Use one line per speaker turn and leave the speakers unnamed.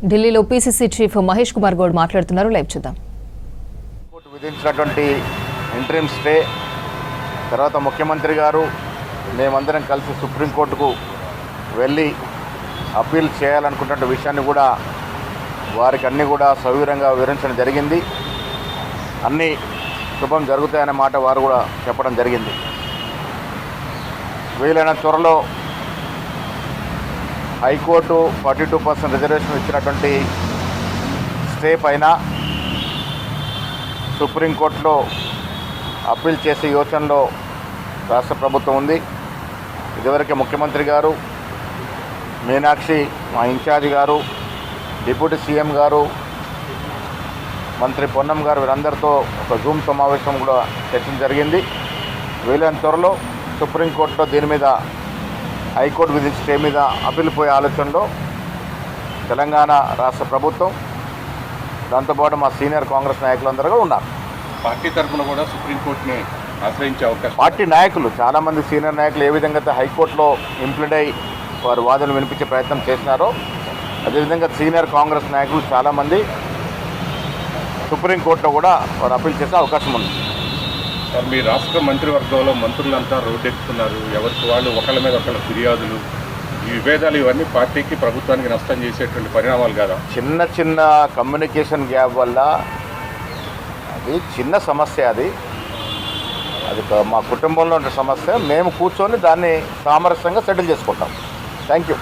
ఢిల్లీలో PCC chief Mahesh Kumar Goud మాట్లాడుతున్నారు. Live చూద్దాం.
కోర్టు విధించినటువంటి ఇంటరిమ్ స్టే తర్వాత ముఖ్యమంత్రి గారు మేమందరం కలిసి సుప్రీంకోర్టుకు వెళ్ళి అప్పీల్ చేయాలనుకున్న విషయాన్ని కూడా వారికి అన్నీ కూడా సవివరంగా వివరించడం జరిగింది. అన్నీ శుభం జరుగుతాయనే మాట వారు కూడా చెప్పడం జరిగింది. వీలైన త్వరలో హైకోర్టు 42% రిజర్వేషన్ ఇచ్చినటువంటి స్టే పైన సుప్రీంకోర్టులో అప్పీల్ చేసే యోచనలో రాష్ట్ర ప్రభుత్వం ఉంది. ఇదివరకే ముఖ్యమంత్రి గారు, మీనాక్షి మా ఇన్ఛార్జి గారు, డిప్యూటీ సీఎం గారు, మంత్రి పొన్నం గారు వీరందరితో ఒక జూమ్ సమావేశం కూడా చర్చ జరిగింది. వీలైన త్వరలో సుప్రీంకోర్టులో దీని మీద హైకోర్టు విధించిన స్టే మీద అప్పీల్ పోయే ఆలోచనలో తెలంగాణ రాష్ట్ర ప్రభుత్వం, దాంతోపాటు మా సీనియర్ కాంగ్రెస్ నాయకులందరూ కూడా ఉన్నారు.
పార్టీ తరఫున కూడా సుప్రీంకోర్టుని ఆశ్రయించే అవకాశం.
పార్టీ నాయకులు చాలామంది సీనియర్ నాయకులు ఏ విధంగా అయితే హైకోర్టులో ఇంప్లీడ్ అయి వారు వాదనలు వినిపించే ప్రయత్నం చేసినారో అదేవిధంగా సీనియర్ కాంగ్రెస్ నాయకులు చాలామంది సుప్రీంకోర్టులో కూడా వారు అప్పీల్ చేసే అవకాశం ఉంది.
సార్, మీ రాష్ట్ర మంత్రివర్గంలో మంత్రులంతా రోడ్డెక్కుతున్నారు. ఎవరికి వాళ్ళు ఒకళ్ళ మీద ఒకళ్ళ ఫిర్యాదులు, ఈ విభేదాలు ఇవన్నీ పార్టీకి ప్రభుత్వానికి నష్టం చేసేటువంటి పరిణామాలు కాదా?
చిన్న చిన్న కమ్యూనికేషన్ గ్యాప్ వల్ల అది చిన్న సమస్య. అది మా కుటుంబంలో ఉన్న సమస్య. మేము కూర్చొని దాన్ని సామరస్యంగా సెటిల్ చేసుకుంటాం. Thank you.